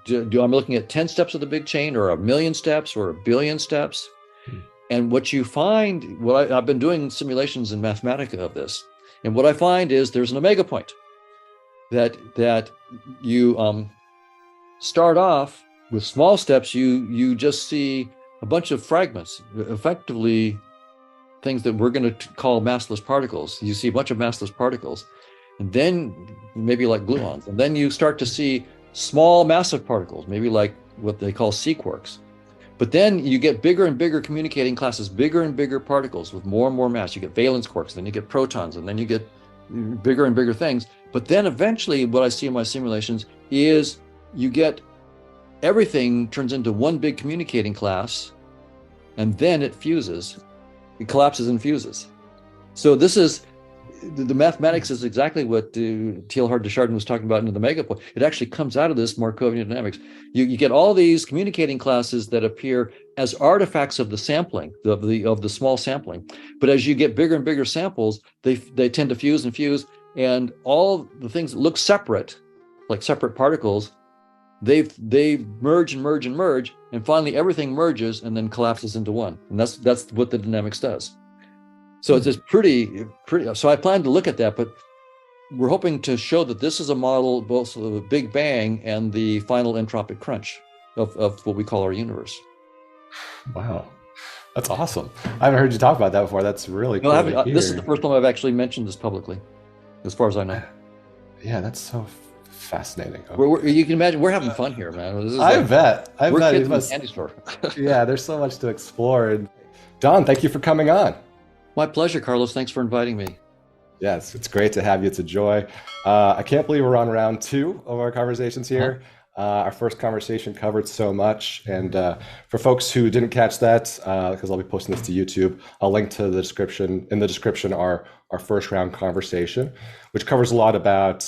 I'm looking at 10 steps of the big chain or a million steps or a billion steps? And what you find, I've been doing simulations in Mathematica of this, and what I find is there's an omega point that you start off with small steps. You just see a bunch of fragments, effectively things that we're going to call massless particles. You see a bunch of massless particles, and then maybe like gluons, and then you start to see small massive particles, maybe like what they call C quarks. But then you get bigger and bigger communicating classes, bigger and bigger particles with more and more mass. You get valence quarks, then you get protons, and then you get bigger and bigger things. But then eventually what I see in my simulations is you get everything turns into one big communicating class, and then it fuses. It collapses and fuses. So this is the mathematics is exactly what Teilhard de Chardin was talking about in the mega point. It actually comes out of this Markovian dynamics. You get all these communicating classes that appear as artifacts of the sampling, of the small sampling. But as you get bigger and bigger samples, they tend to fuse and fuse, and all the things that look separate, like separate particles, they merge and merge and merge, and finally everything merges and then collapses into one. And that's what the dynamics does. So it's pretty. So I plan to look at that, but we're hoping to show that this is a model both of the Big Bang and the final entropic crunch of what we call our universe. Wow, that's awesome. I haven't heard you talk about that before. That's really cool. This is the first time I've actually mentioned this publicly, as far as I know. Yeah, that's so fascinating. Okay. You can imagine we're having fun here, man. This is I bet. We're kids in the candy store. Yeah, there's so much to explore. Don, thank you for coming on. My pleasure, Carlos. Thanks for inviting me. Yes, it's great to have you. It's a joy. I can't believe we're on round 2 of our conversations here. Our first conversation covered so much. And for folks who didn't catch that, because I'll be posting this to YouTube, I'll link to the description. In the description, our first round conversation, which covers a lot about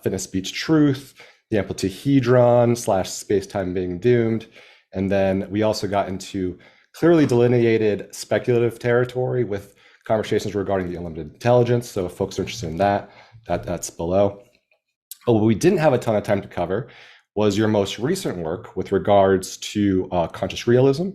fitness speech truth, the amplituhedron / space-time being doomed. And then we also got into clearly delineated speculative territory with conversations regarding the unlimited intelligence. So if folks are interested in that's below. But what we didn't have a ton of time to cover was your most recent work with regards to conscious realism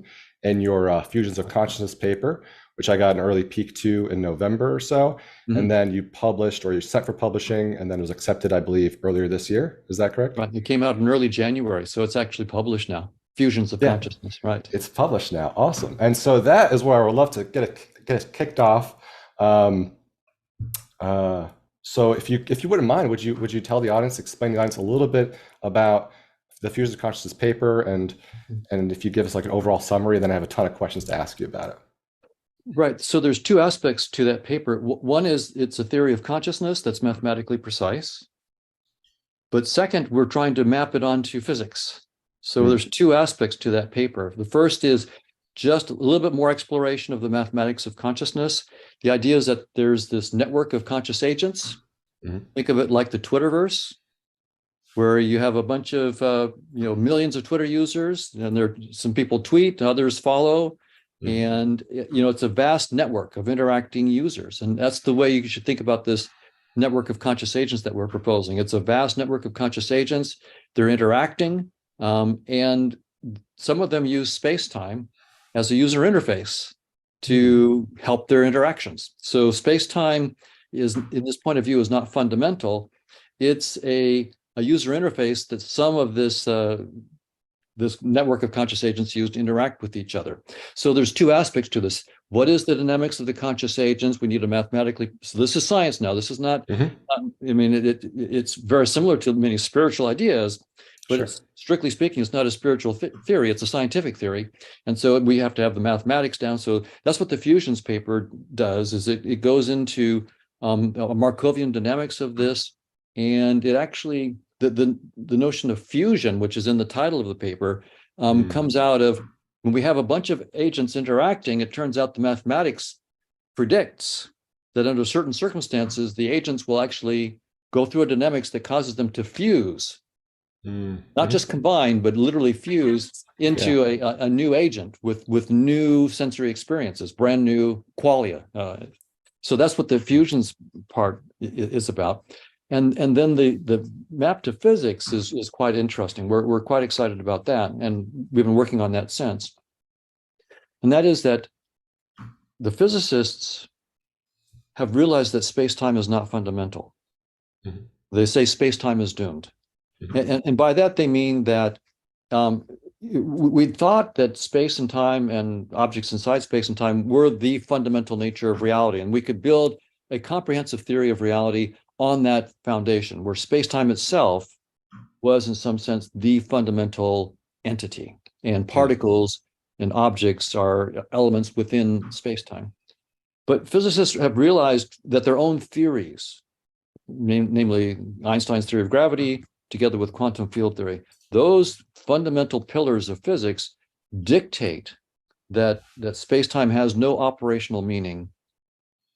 and your Fusions of Consciousness paper, which I got an early peek to in November or so. Mm-hmm. And then you published, or you sent for publishing, and then it was accepted, I believe, earlier this year. Is that correct? Right. It came out in early January, so it's actually published now. Fusions of Consciousness, right? It's published now. Awesome. And so that is where I would love to get it kicked off. So if you wouldn't mind, would you tell the audience, explain to the audience a little bit about the Fusions of Consciousness paper, and if you give us like an overall summary, then I have a ton of questions to ask you about it. Right. So there's 2 aspects to that paper. One is it's a theory of consciousness that's mathematically precise. But second, we're trying to map it onto physics. So there's 2 aspects to that paper. The first is just a little bit more exploration of the mathematics of consciousness. The idea is that there's this network of conscious agents. Mm-hmm. Think of it like the Twitterverse, where you have a bunch of millions of Twitter users, and some people tweet, others follow, and it's a vast network of interacting users, and that's the way you should think about this network of conscious agents that we're proposing. It's a vast network of conscious agents. They're interacting, and some of them use space-time as a user interface to help their interactions. So space-time is, in this point of view, is not fundamental. It's a user interface that some of this network of conscious agents use to interact with each other. So there's 2 aspects to this. What is the dynamics of the conscious agents? We need to mathematically. So this is science now. This is not. It's very similar to many spiritual ideas, but It's, strictly speaking, it's not a spiritual theory. It's a scientific theory, and so we have to have the mathematics down. So that's what the fusions paper does. Is it goes into a Markovian dynamics of this, and it actually the notion of fusion, which is in the title of the paper, comes out of when we have a bunch of agents interacting. It turns out the mathematics predicts that under certain circumstances, the agents will actually go through a dynamics that causes them to fuse, not just combine, but literally fuse into a new agent with new sensory experiences, brand new qualia. So that's what the fusions part is about. And then the map to physics is quite interesting. We're quite excited about that, and we've been working on that since. And that is that the physicists have realized that space-time is not fundamental. Mhm. They say space-time is doomed. Mhm. And by that, they mean that we thought that space and time and objects inside space and time were the fundamental nature of reality. And we could build a comprehensive theory of reality on that foundation, where space-time itself was, in some sense, the fundamental entity. And Mm. particles and objects are elements within space-time. But physicists have realized that their own theories, namely Einstein's theory of gravity, together with quantum field theory, those fundamental pillars of physics dictate that space-time has no operational meaning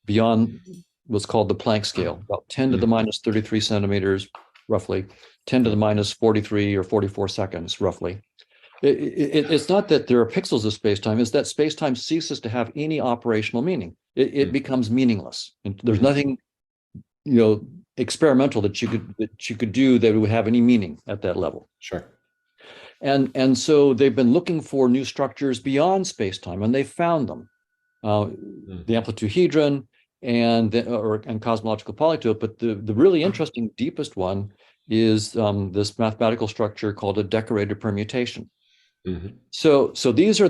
beyond what's called the Planck scale, about 10 to the Mm. minus 33 centimeters, roughly, 10 to the minus 43 or 44 seconds, roughly. It's not that there are pixels of space-time, it's that space-time ceases to have any operational meaning. It Mm. becomes meaningless. And there's Mhm. nothing, experimental that you could do that would have any meaning at that level. Sure. And so they've been looking for new structures beyond space-time, and they found them. Mm. The amplituhedron and cosmological polytope, but the really interesting, deepest one is this mathematical structure called a decorated permutation. Mhm. So these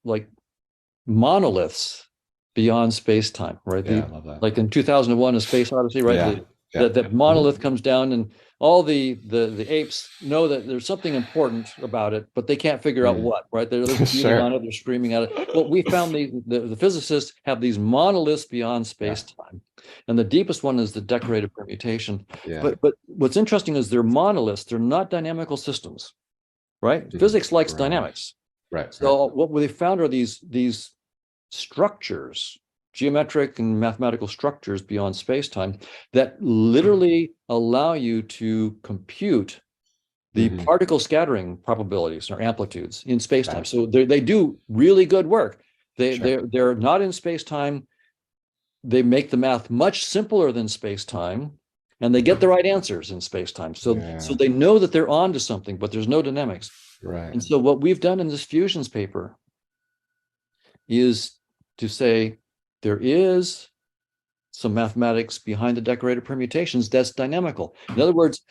like monoliths beyond space-time, right? Yeah, I love that. Like in 2001, A Space Odyssey, right? Yeah. Yeah. That Mhm. monolith comes down, and all the apes know that there's something important about it, but they can't figure out Mm. what, right? They're beating on Sure. it, they're screaming at it. Well, we found the physicists have these monoliths beyond Yeah. space-time, and the deepest one is the decorated permutation. Yeah. But what's interesting is they're monoliths; they're not dynamical systems, right? Mhm. Physics likes Right. dynamics. Right. Right. So what they found are these structures, geometric and mathematical structures beyond space-time that literally allow you to compute the Mhm. particle scattering probabilities or amplitudes in space-time. Got it. So they do really good work. Sure. They're not in space-time. They make the math much simpler than space-time, and they get the right answers in space-time. So Yeah. they know that they're on to something, but there's no dynamics. Right. And so what we've done in this fusions paper is to say there is some mathematics behind the decorated permutations that's dynamical. In other words,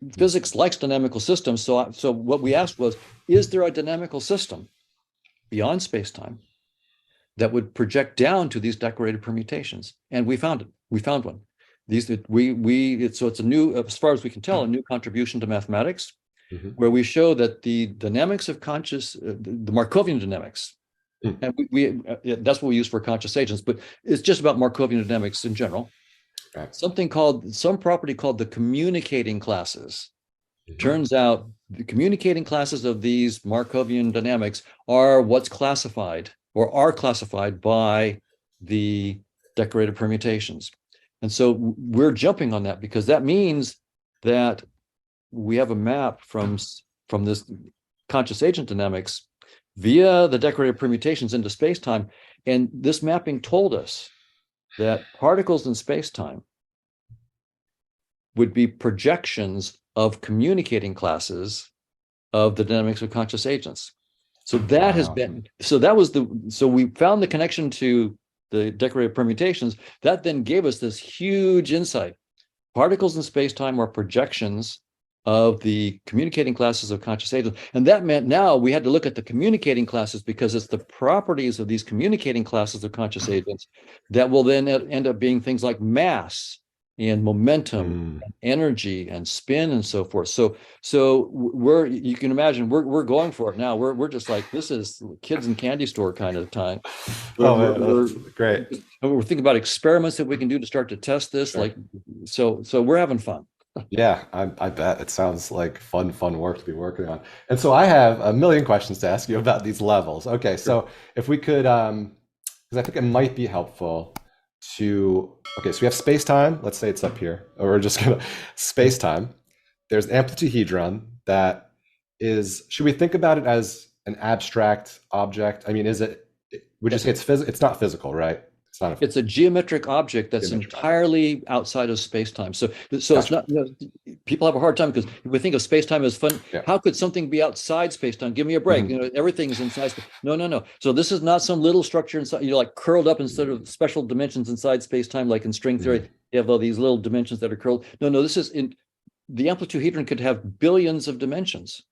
Mm. physics likes dynamical systems. So what we asked was, is there a dynamical system beyond space-time that would project down to these decorated permutations? And we found it. We found one. So it's a new, as far as we can tell, a new contribution to mathematics, Mhm. where we show that the dynamics of the Markovian dynamics, Mm. and that's what we use for conscious agents, but it's just about Markovian dynamics in general. Right. Some property called the communicating classes. Mhm. Turns out the communicating classes of these Markovian dynamics are what's classified or are classified by the decorated permutations. And so we're jumping on that because that means that we have a map from this conscious agent dynamics via the decorated permutations into space-time. And this mapping told us that particles in space-time would be projections of communicating classes of the dynamics of conscious agents. So Wow. we found the connection to the decorated permutations. That then gave us this huge insight. Particles in space-time are projections of the communicating classes of conscious agents. And that meant now we had to look at the communicating classes because it's the properties of these communicating classes of conscious agents that will then end up being things like mass and momentum, Mm. and energy and spin and so forth. You can imagine we're going for it now. We're just like, this is kids in candy store kind of time. We're Oh we're man, we're that's great. we're thinking about experiments that we can do to start to test this. Sure. Like, so we're having fun. Yeah, I bet it sounds like fun work to be working on. And so I have a million questions to ask you about these levels. Okay, Sure. so if we could, because I think it might be helpful to, okay, so we have space-time. Let's say it's up here, or we're just gonna space-time. There's an amplituhedron that is, should we think about it as an abstract object? I mean, would you say it's not physical, right? It's not a It's a geometric object that's geometric object. entirely outside of space-time. So it's Gotcha. not, people have a hard time because we think of space-time as fun. Yeah. How could something be outside space-time? Give me a break. Mhm. Everything's inside. No, no, no. So this is not some little structure inside, like curled up instead of special dimensions inside space-time, like in string theory. Mhm. You have all these little dimensions that are curled. No, no, this is in the amplitude-hedron could have billions of dimensions.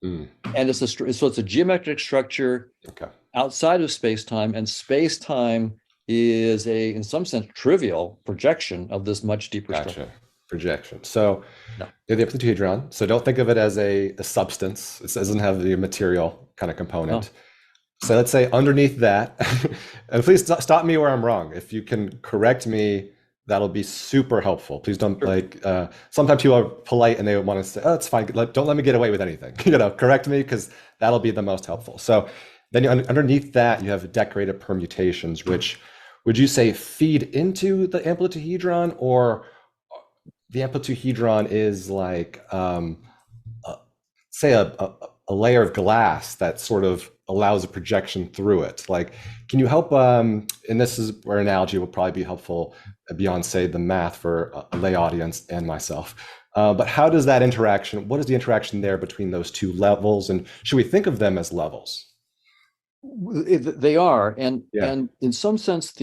Mm. And so it's a geometric structure Okay. outside of space-time, and space-time is in some sense, trivial projection of this much deeper structure. Gotcha. Projection. So Yeah. you have the amplitude-hedron. So don't think of it as a substance. It doesn't have the material kind of component. So let's say underneath that, and please stop me where I'm wrong. If you can correct me, that'll be super helpful. Please don't sometimes people are polite and they want to say, oh, it's fine. Don't let me get away with anything. Correct me because that'll be the most helpful. So then underneath that, you have decorated permutations, which would you say feed into the amplitude-hedron, or the amplitude-hedron is like, say a layer of glass that sort of allows a projection through it. Like, can you help, and this is where analogy will probably be helpful beyond, say, the math for a lay audience and myself. But how does that interaction, what is the interaction there between those two levels? And should we think of them as levels? They are, and Yeah. in some sense,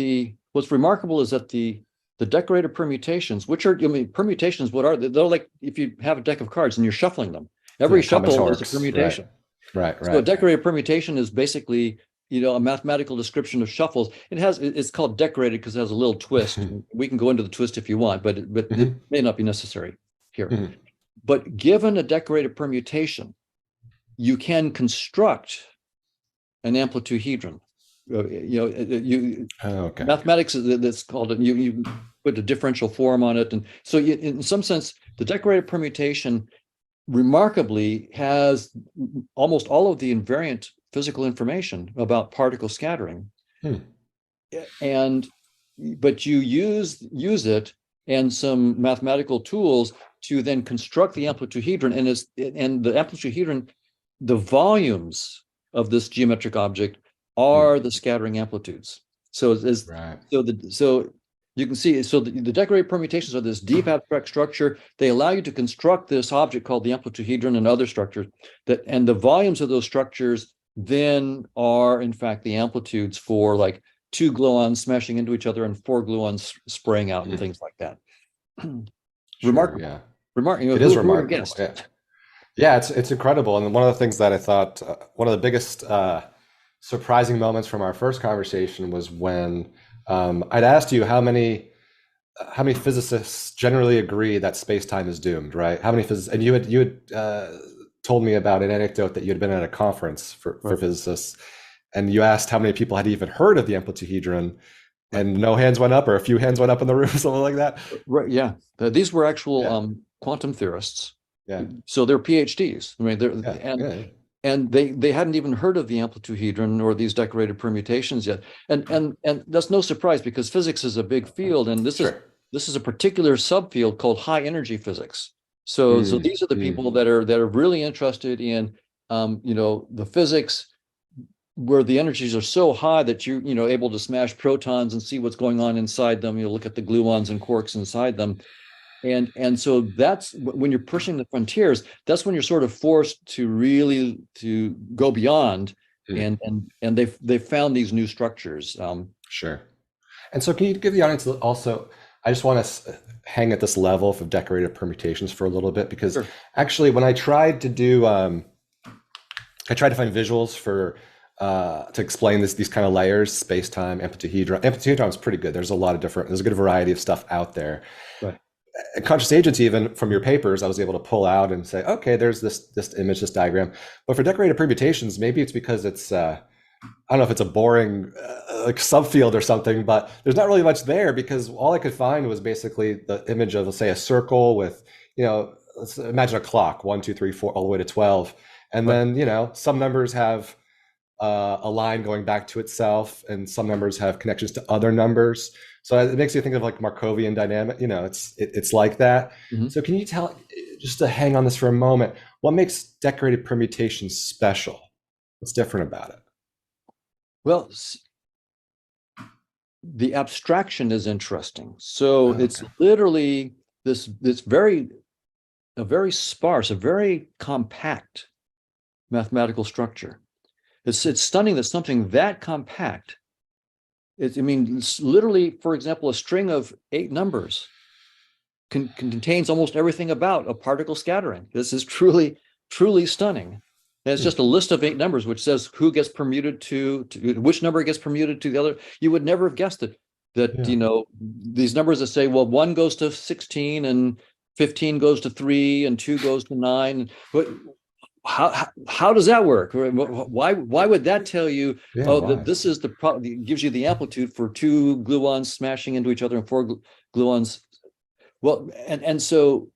what's remarkable is that the decorated permutations, which are, permutations, what are they? They're like if you have a deck of cards and you're shuffling them. Every shuffle is a permutation. Right. So a decorated permutation is basically, a mathematical description of shuffles. It's called decorated because it has a little twist. We can go into the twist if you want, but it may not be necessary here. But given a decorated permutation, you can construct an amplitude-hedron. Okay. Mathematics, that's called it. You put a differential form on it, and so in some sense, the decorated permutation remarkably has almost all of the invariant physical information about particle scattering. But you use it and some mathematical tools to then construct the amplitude-hedron, and the amplitude-hedron, the volumes of this geometric object are the scattering amplitudes. So you can see, the decorated permutations are this deep abstract structure. They allow you to construct this object called the amplitude-hedron and other structures and the volumes of those structures then are in fact the amplitudes for like 2 gluons smashing into each other and 4 gluons spraying out and things like that. Remarkable. Yeah. Remarkable. It is remarkable. Yeah, it's incredible. And one of the things that I thought, one of the biggest surprising moments from our first conversation was when I'd asked you how many physicists generally agree that space-time is doomed, right? How many physicists? And you had told me about an anecdote that you had been at a conference for physicists, and you asked how many people had even heard of the amplitude-hedron, and no hands went up, or a few hands went up in the room, something like that. Right. Yeah. These were actual quantum theorists. Yeah. So they're PhDs. I mean, and they hadn't even heard of the amplitude-hedron or these decorated permutations yet. And that's no surprise because physics is a big field, and this is a particular subfield called high energy physics. So these are the people that are really interested in the physics where the energies are so high that you're able to smash protons and see what's going on inside them. You look at the gluons and quarks inside them. And so that's when you're pushing the frontiers, that's when you're sort of forced to really to go beyond and they've found these new structures. Sure. And so can you give the audience also, I just want to hang at this level of decorated permutations for a little bit, because actually when I tried to do, I tried to find visuals for, to explain these kind of layers, space-time, amplitude-hedron is pretty good. There's a good variety of stuff out there. Right. Conscious agents, even from your papers, I was able to pull out and say, okay, there's this image, this diagram. But for decorated permutations, maybe it's because it's, I don't know if it's a boring like subfield or something, but there's not really much there because all I could find was basically the image of, let's say, a circle with, let's imagine a clock, 1, 2, 3, 4, all the way to 12. And then, some numbers have a line going back to itself, and some numbers have connections to other numbers. So it makes you think of like Markovian dynamic, it's like that. So can you tell, just to hang on this for a moment, what makes decorated permutations special? What's different about it? Well, the abstraction is interesting. So it's Okay. literally this very sparse, a very compact mathematical structure. It's stunning that something that compact, I mean, it's literally, for example, a string of 8 numbers contains almost everything about a particle scattering. This is truly stunning. And it's Hmm. just a list of 8 numbers, which says who gets permuted to which number gets permuted to the other. You would never have guessed it, that, Yeah. these numbers that say, well, 1 goes to 16 and 15 goes to 3 and 2 goes to 9. But how does that work? Why would that tell you, Yeah. oh, that Why? this is the problem, gives you the amplitude for 2 gluons smashing into each other and 4 gluons. Well, and so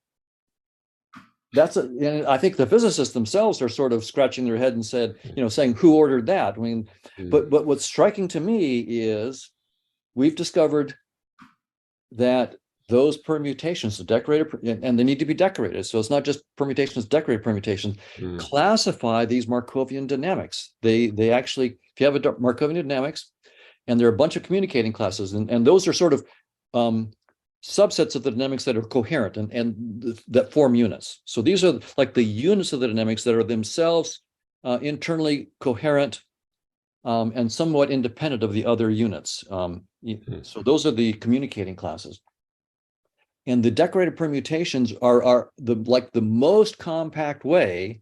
and I think the physicists themselves are sort of scratching their head and saying, who ordered that? I mean, Hmm. but what's striking to me is we've discovered that those permutations, the decorated, and they need to be decorated. So it's not just permutations, decorated permutations, Hmm. classify these Markovian dynamics. They actually, if you have a Markovian dynamics, and there are a bunch of communicating classes, and those are sort of subsets of the dynamics that are coherent and that form units. So these are like the units of the dynamics that are themselves internally coherent and somewhat independent of the other units. Hmm. So those are the communicating classes. And the decorated permutations are the most compact way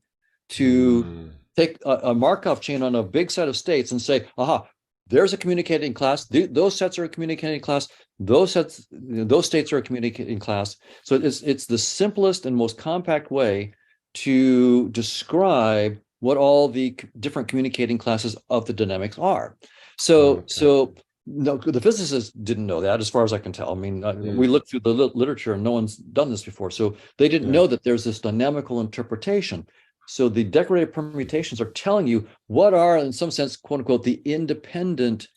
to Hmm. take a Markov chain on a big set of states and say, aha, there's a communicating class. Those sets are a communicating class. Those states are a communicating class. So it's the simplest and most compact way to describe what all the different communicating classes of the dynamics are. So Okay. so no, the physicists didn't know that, as far as I can tell. I mean, we Hmm. looked through the literature, and no one's done this before, so they didn't Yeah. know that there's this dynamical interpretation. So the decorated permutations are telling you what are, in some sense, quote unquote, the independent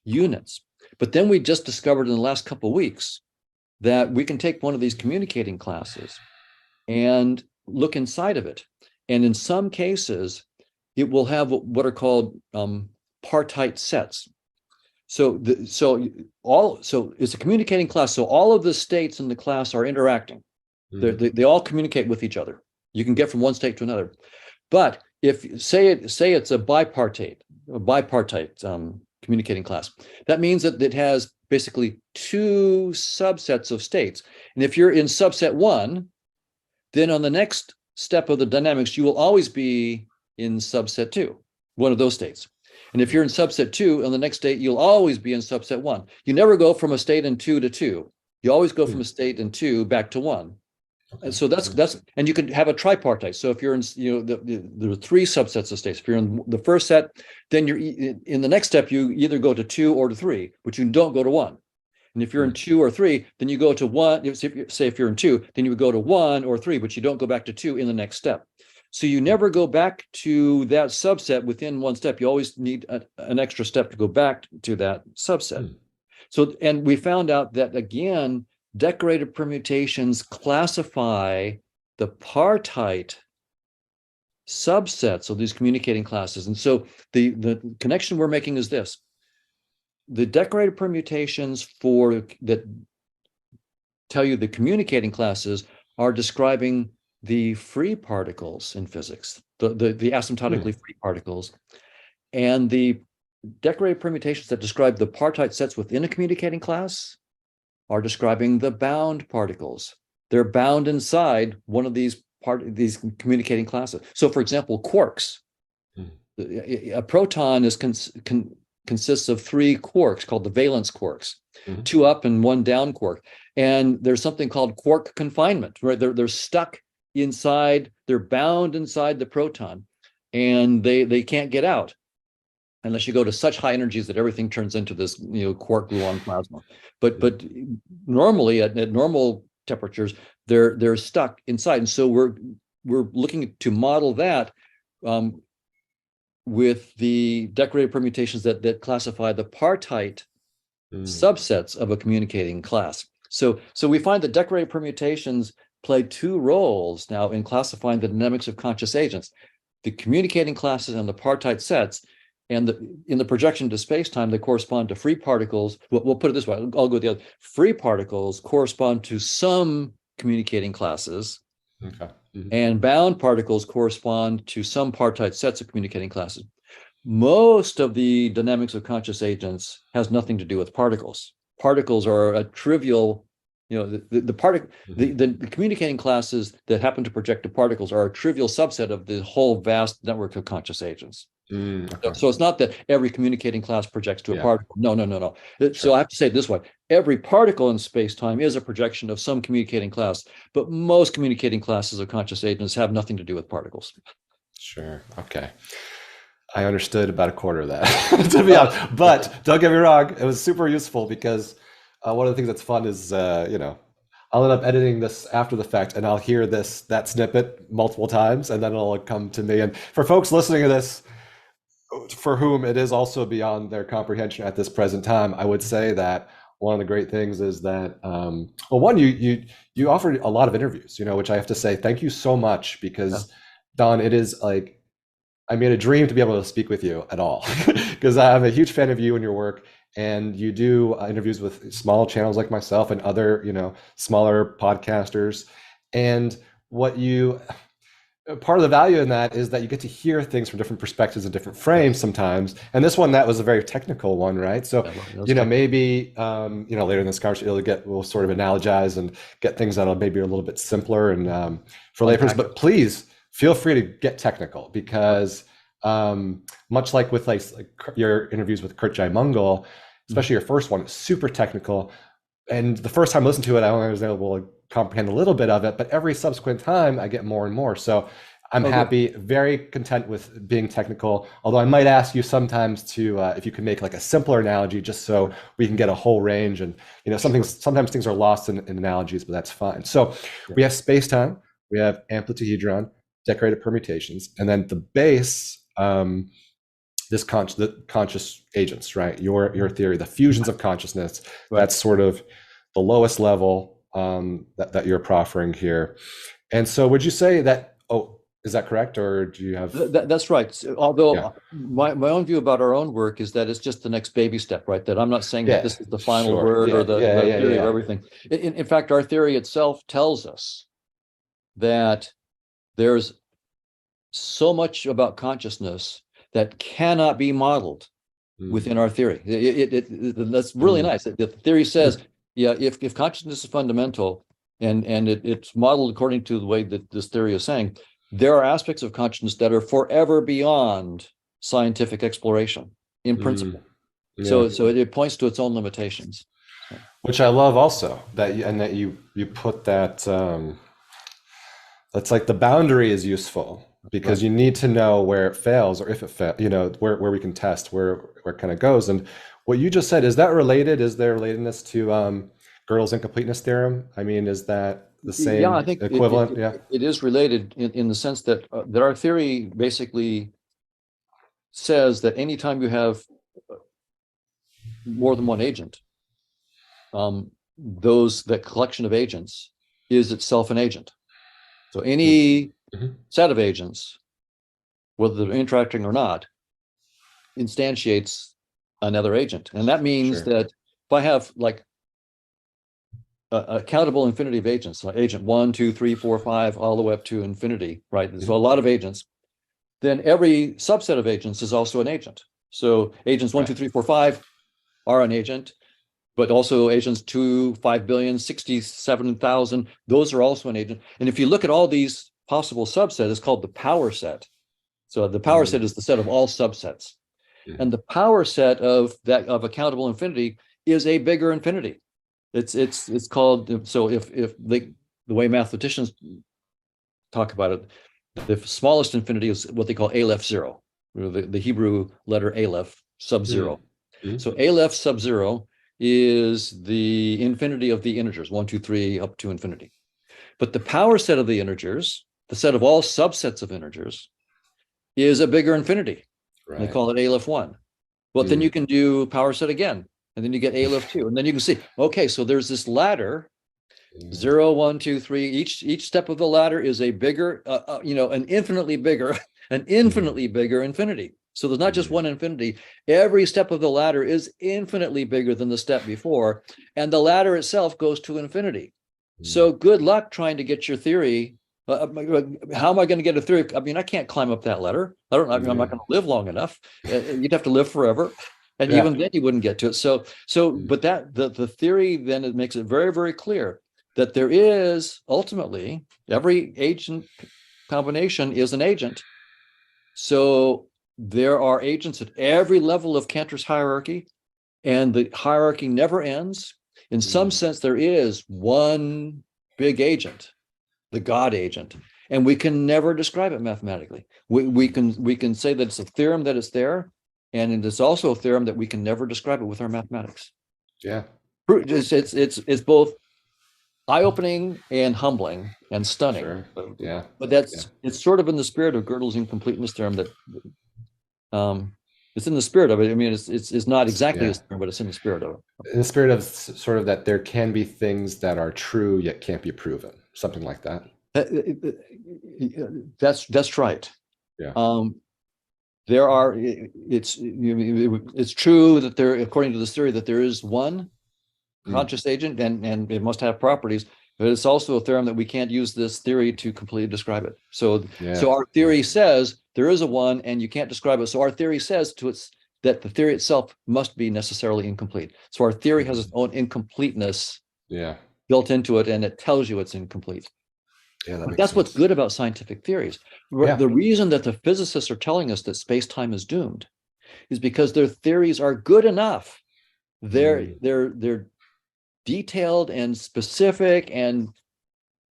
units. But then we just discovered in the last couple of weeks that we can take one of these communicating classes and look inside of it. And in some cases, it will have what are called partite sets. So it's a communicating class. So all of the states in the class are interacting. Hmm. They all communicate with each other. You can get from one state to another. But if say it's a bipartite communicating class, that means that it has basically 2 subsets of states. And if you're in subset 1, then on the next step of the dynamics, you will always be in subset 2, one of those states. And if you're in subset 2, on the next state, you'll always be in subset 1. You never go from a state in 2 to 2. You always go Hmm. from a state in 2 back to 1. And Okay. so and you can have a tripartite. So if you're in, there are 3 subsets of states. If you're in the first set, then you're in the next step, you either go to 2 or to 3, but you don't go to 1. And if you're in Hmm. 2 or 3, then you go to 1. Say if you're in 2, then you would go to 1 or 3, but you don't go back to 2 in the next step. So you Hmm. never go back to that subset within one step. You always need an extra step to go back to that subset. Hmm. So, and we found out that, again, decorated permutations classify the partite subsets of these communicating classes. And so the connection we're making is this: the decorated permutations that tell you the communicating classes are describing the free particles in physics, the Hmm. asymptotically free particles, and the decorated permutations that describe the partite sets within a communicating class are describing the bound particles. They're bound inside one of these communicating classes. So, for example, quarks. Hmm. A proton consists of 3 quarks called the valence quarks, Hmm. 2 up and 1 down quark. And there's something called quark confinement, right? They're stuck inside, they're bound inside the proton, and they can't get out unless you go to such high energies that everything turns into this quark gluon plasma. But normally at normal temperatures, they're stuck inside. And so we're looking to model that um, with the decorated permutations that classify the partite Hmm. subsets of a communicating class. So we find that decorated permutations play 2 roles now in classifying the dynamics of conscious agents: the communicating classes and the partite sets. And in the projection to space-time, they correspond to free particles. We'll put it this way. I'll go with the other. Free particles correspond to some communicating classes, Okay. Mhm. and bound particles correspond to some partite sets of communicating classes. Most of the dynamics of conscious agents has nothing to do with particles. Particles are a trivial, the communicating classes that happen to project to particles are a trivial subset of the whole vast network of conscious agents. Okay. So it's not that every communicating class projects to a Yeah. particle. No. So Sure. I have to say it this way. Every particle in space-time is a projection of some communicating class, but most communicating classes of conscious agents have nothing to do with particles. Sure. Okay. I understood about a quarter of that, to be honest. But don't get me wrong, it was super useful because one of the things that's fun is, I'll end up editing this after the fact, and I'll hear that snippet multiple times, and then it'll come to me. And for folks listening to this, for whom it is also beyond their comprehension at this present time, I would say that one of the great things is that, well, one, you offered a lot of interviews, which I have to say thank you so much because, Don, it is like, I made a dream to be able to speak with you at all because I'm a huge fan of you and your work, and you do interviews with small channels like myself and other, smaller podcasters. And part of the value in that is that you get to hear things from different perspectives and different frames sometimes. And this one, that was a very technical one, right? So, maybe, later in this conversation, we'll sort of analogize and get things that are maybe a little bit simpler and for laypersons, but please feel free to get technical because much like with like your interviews with Kurt Jai Mungal, especially your first one, super technical. And the first time I listened to it, I only was able to comprehend a little bit of it, but every subsequent time I get more and more. So I'm happy, very content with being technical. Although I might ask you sometimes to, if you could make like a simpler analogy, just so we can get a whole range. And sometimes things are lost in analogies, but that's fine. So we have space-time, we have amplitude-hedron, decorated permutations, and then the base, the conscious agents, right? Your theory, the fusions of consciousness. Right. That's sort of the lowest level that you're proffering here. And so would you say that, is that correct? Or do you have... That's right. Although my own view about our own work is that it's just the next baby step, right? That I'm not saying that this is the final word or the theory of everything. In fact, our theory itself tells us that there's so much about consciousness that cannot be modeled within our theory. That's really nice. The theory says, if consciousness is fundamental and it's modeled according to the way that this theory is saying, there are aspects of consciousness that are forever beyond scientific exploration in principle. So it points to its own limitations. Which I love also, that you put that, it's like the boundary is useful because you need to know where it fails or if it fails, where we can test where it kind of goes. And what you just said, is that related? Is there relatedness to Gödel's incompleteness theorem? I mean, is that the same I think equivalent? It is related in the sense that our theory basically says that anytime you have more than one agent, that collection of agents is itself an agent. So any set of agents, whether they're interacting or not, instantiates another agent. And that means that if I have like a countable infinity of agents, like agent 1, 2, 3, 4, 5, all the way up to infinity, right? So a lot of agents, then every subset of agents is also an agent. So agents 1, 2, 3, 4, 5 are an agent, but also agents 2, 5 billion, 67,000, those are also an agent. And if you look at all these possible subsets, it's called the power set. So the power set is the set of all subsets. And the power set of a countable infinity is a bigger infinity. It's called, so if the way mathematicians talk about it, the smallest infinity is what they call Aleph zero, the Hebrew letter Aleph sub zero. So Aleph sub zero is the infinity of the integers, 1, 2, 3, up to infinity. But the power set of the integers, the set of all subsets of integers, is a bigger infinity. Right. They call it Aleph 1. Well, then you can do power set again, and then you get Aleph 2. And then you can see, okay, so there's this ladder, 0, 1, 2, 3. Each step of the ladder is a bigger, an infinitely bigger infinity. So there's not just one infinity. Every step of the ladder is infinitely bigger than the step before, and the ladder itself goes to infinity. So good luck trying to get your theory. How am I going to get a theory? I mean, I can't climb up that ladder. I'm not going to live long enough. You'd have to live forever. And even then you wouldn't get to it. But the theory then, it makes it very, very clear that there is ultimately every agent combination is an agent. So there are agents at every level of Cantor's hierarchy, and the hierarchy never ends. In some sense, there is one big agent, the God agent, and we can never describe it mathematically. We can say that it's a theorem that it's there, and it is also a theorem that we can never describe it with our mathematics. Yeah, it's both eye-opening and humbling and stunning. sure. Yeah, but it's sort of in the spirit of Gödel's incompleteness theorem that it's in the spirit of it. I mean, it's not exactly a theorem, but it's in the spirit of it. In the spirit of sort of that there can be things that are true yet can't be proven, something like that. That's right. Yeah. There are, it's true that there, according to this theory, that there is one conscious agent, and it must have properties, but it's also a theorem that we can't use this theory to completely describe it. So our theory says there is a one and you can't describe it. So our theory says that the theory itself must be necessarily incomplete. So our theory has its own incompleteness built into it, and it tells you it's incomplete. But that's what's good about scientific theories. The reason that the physicists are telling us that space-time is doomed is because their theories are good enough. They're detailed and specific and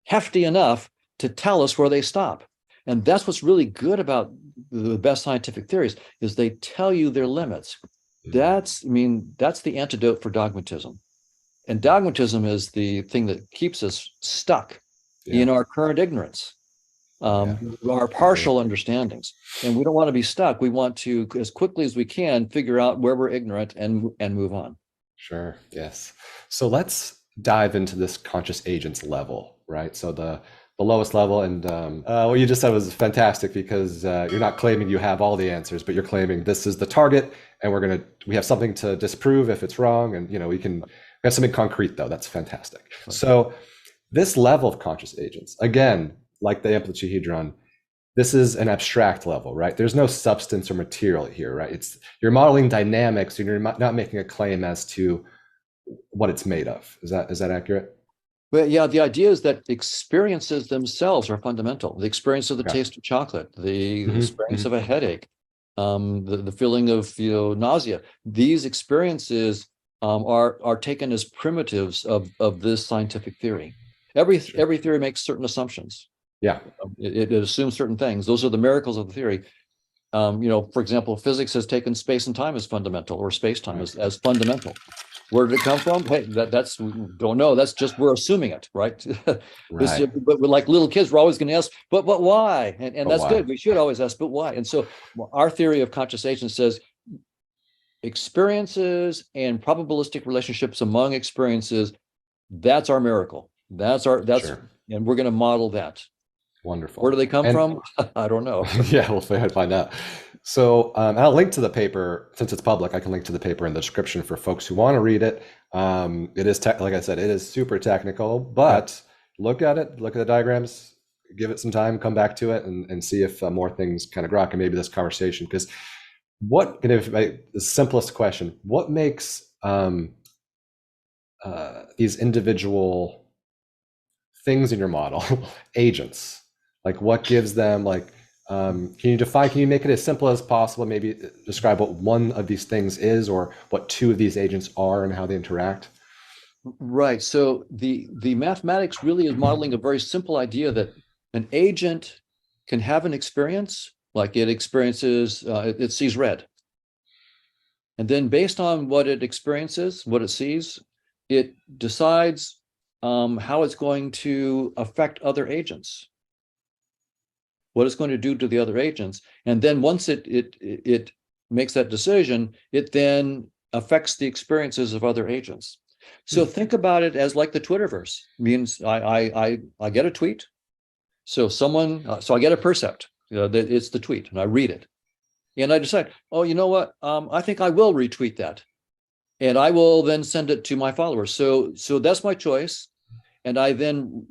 hefty enough to tell us where they stop. And that's what's really good about the best scientific theories, is they tell you their limits. That's the antidote for dogmatism. And dogmatism is the thing that keeps us stuck in our current ignorance, our partial understandings. And we don't want to be stuck. We want to, as quickly as we can, figure out where we're ignorant and move on. Sure. Yes. So let's dive into this conscious agents level, right? So the lowest level, and what you just said was fantastic, because you're not claiming you have all the answers, but you're claiming this is the target, and we have something to disprove if it's wrong, and we have something concrete though. That's fantastic. Right. So this level of conscious agents, again, like the amplituhedron, this is an abstract level, right? There's no substance or material here, right? You're modeling dynamics, and you're not making a claim as to what it's made of. Is that accurate? Well, yeah, the idea is that experiences themselves are fundamental. The experience of the taste of chocolate, the experience of a headache, the feeling of nausea. These experiences are taken as primitives of this scientific theory. Every theory makes certain assumptions. Yeah, it assumes certain things. Those are the miracles of the theory. For example, physics has taken space and time as fundamental, or space-time as fundamental. Where did it come from? Hey, that's we don't know. That's just, we're assuming it, right? But like little kids, we're always going to ask, but why? And that's good. We should always ask, but why? And so our theory of conscious agents says experiences and probabilistic relationships among experiences, that's our miracle. And we're going to model that. Wonderful. Where do they come from? I don't know. Yeah, we'll find out. So I'll link to the paper, since it's public. I can link to the paper in the description for folks who want to read it. It is like I said, it is super technical, but look at it, look at the diagrams, give it some time, come back to it, and see if more things kind of grok, and maybe this conversation. Because the simplest question, what makes these individual things in your model agents? Like, what gives them, can you make it as simple as possible? Maybe describe what one of these things is, or what two of these agents are, and how they interact. Right. So the mathematics really is modeling a very simple idea that an agent can have an experience, like it experiences, it sees red. And then based on what it experiences, what it sees, it decides how it's going to affect other agents, what it's going to do to the other agents. And then once it makes that decision, it then affects the experiences of other agents. So think about it as like the Twitterverse. Means I get a tweet. So I get a percept. It's the tweet, and I read it. and I decide, oh, you know what? I think I will retweet that, and I will then send it to my followers. So that's my choice, and I then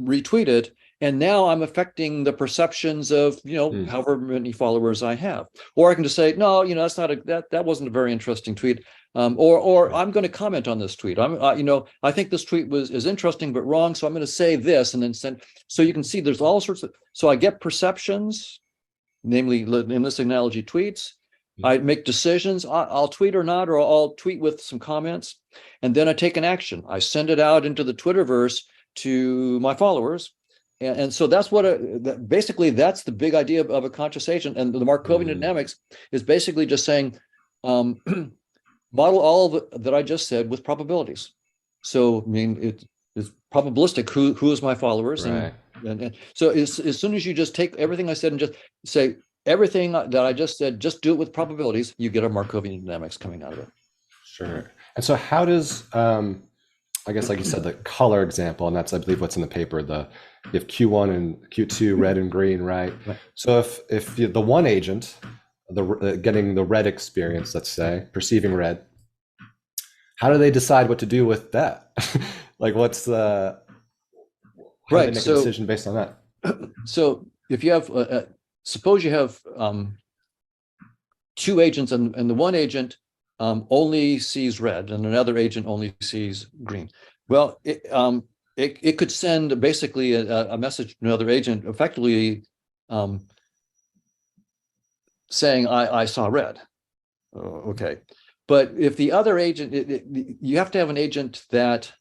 retweet it, and now I'm affecting the perceptions of Mm, however many followers I have. Or I can just say, no, that's not that wasn't a very interesting tweet. Or right. I'm going to comment on this tweet. I think this tweet is interesting but wrong, so I'm going to say this and then send. So you can see there's all sorts of. So I get perceptions, namely in this analogy, tweets. Mm, I make decisions. I'll tweet or not, or I'll tweet with some comments, and then I take an action. I send it out into the Twitterverse to my followers, and so that's basically that's the big idea of a conscious agent. And the Markovian mm, dynamics is basically just saying, um, model all that I just said with probabilities. So I mean it's probabilistic. Who is my followers, right. and so as soon as you just take everything I said and just say everything that I just said, just do it with probabilities, you get a Markovian dynamics coming out of it. Sure. And so how does I guess like you said, the color example, and that's I believe what's in the paper, you have Q1 and Q2, red and green, right? Right. So if the one agent, getting the red experience, let's say, perceiving red, how do they decide what to do with that? Like what's the how do they Right. make a decision based on that? So if you have, suppose you have two agents, and the one agent only sees red, and another agent only sees green. Well, it could send basically a message to another agent, effectively um, saying, I saw red. Okay. But if the other agent, you have to have an agent that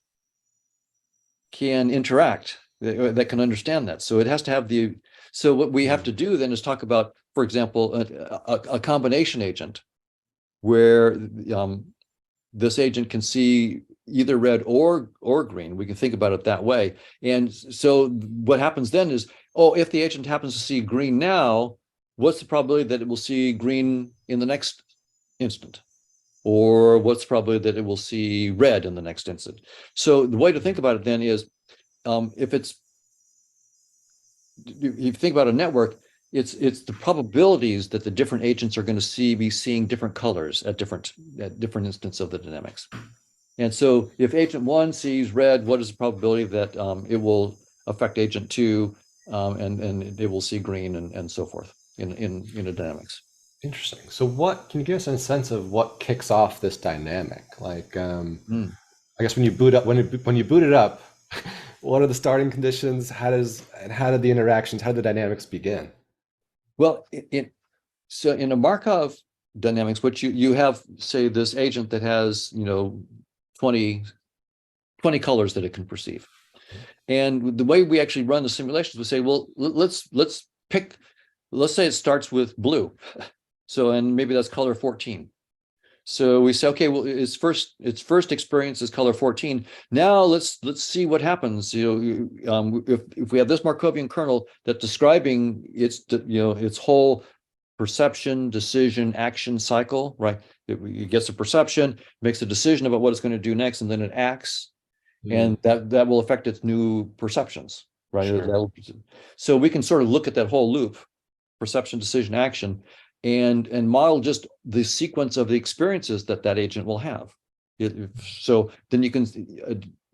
can interact, that can understand that. So it has to have so what we have to do then is talk about, for example, a combination agent where this agent can see either red or green. We can think about it that way. And so what happens then is, oh, if the agent happens to see green now, what's the probability that it will see green in the next instant? Or what's the probability that it will see red in the next instant? So the way to think about it then is, if you think about a network, it's the probabilities that the different agents are going to be seeing different colors at different instances of the dynamics. And so if agent one sees red, what is the probability that it will affect agent two, and it will see green, and so forth in a dynamics. Interesting. So what can you give us a sense of what kicks off this dynamic? Like Mm. I guess when you boot up when you boot it up, what are the starting conditions? How did the interactions, how did the dynamics begin? Well, so in a Markov dynamics, what you have, say, this agent that has 20 colors that it can perceive. And the way we actually run the simulations, we say, well, let's say it starts with blue. So, and maybe that's color 14. So we say, okay, well, its first experience is color 14. Now let's see what happens. If we have this Markovian kernel that's describing its whole perception, decision, action cycle, right? It gets a perception, makes a decision about what it's going to do next, and then it acts, Hmm, and that will affect its new perceptions, right? sure. So we can sort of look at that whole loop: perception, decision, action, and model just the sequence of the experiences that agent will have. So then you can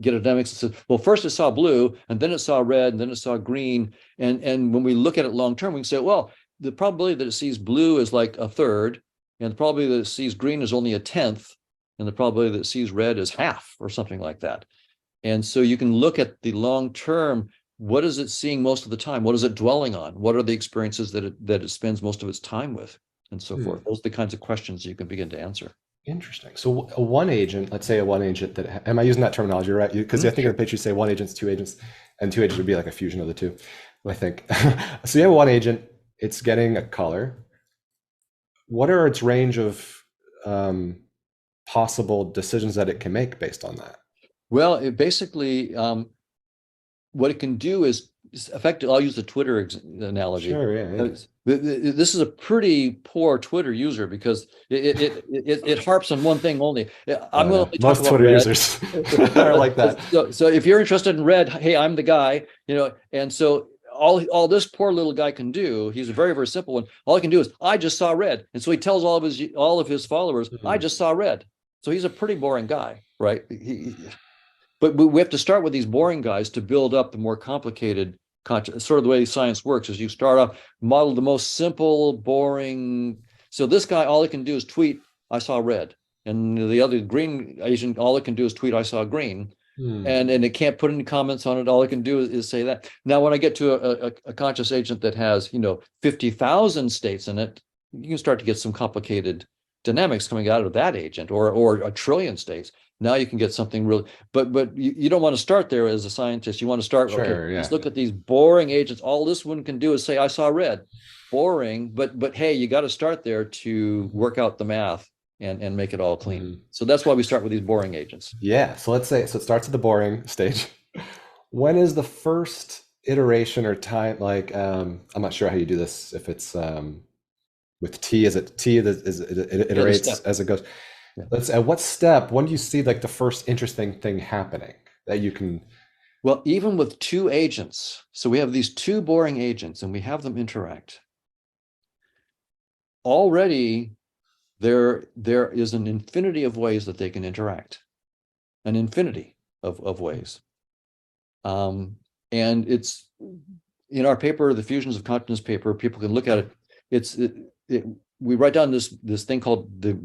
get a dynamics that says, well, first it saw blue, and then it saw red, and then it saw green. And when we look at it long term, we can say, well, the probability that it sees blue is like a third, and the probability that it sees green is only a tenth, and the probability that it sees red is half, or something like that. And so you can look at the long term. What is it seeing most of the time? What is it dwelling on? What are the experiences that it spends most of its time with, and so Hmm, forth? Those are the kinds of questions you can begin to answer. interesting. So a one agent, let's say a one agent that, am I using that terminology right? Because I think in Sure. the picture you say one agent's two agents, and two agents would be like a fusion of the two, I think. So you have one agent, it's getting a color. What are its range of um, possible decisions that it can make based on that? Well, it basically, what it can do is effectively, I'll use the Twitter analogy. Sure, yeah, yeah. This is a pretty poor Twitter user, because it harps on one thing only. I'm Oh, going yeah. to only talk Most about Twitter red. users are like that. So if you're interested in red, hey, I'm the guy, and so all this poor little guy can do, he's a very, very simple one. All he can do is, I just saw red. And so he tells all of his followers, I just saw red. So he's a pretty boring guy, right? But we have to start with these boring guys to build up the more complicated concept. Sort of the way science works is you start off, model the most simple, boring. So this guy, all he can do is tweet, I saw red. And the other green agent, all it can do is tweet, I saw green. And it can't put any comments on it. All it can do is say that. Now, when I get to a conscious agent that has, 50,000 states in it, you can start to get some complicated dynamics coming out of that agent, or a trillion states. Now you can get something really, but you don't want to start there as a scientist. You want to start, okay, let's look at these boring agents. All this one can do is say, I saw red. Boring, but hey, you got to start there to work out the math and make it all clean. So that's why we start with these boring agents. Yeah. So let's say, so it starts at the boring stage. When is the first iteration or time? Like, I'm not sure how you do this. If it's with T, is it T that is it iterates as it goes? Yeah. Let's at what step? When do you see like the first interesting thing happening that you can? Well, even with two agents, so we have these two boring agents and we have them interact. Already there is an infinity of ways that they can interact, an infinity of ways. And it's in our paper, the Fusions of Consciousness paper, people can look at it. We write down this thing called a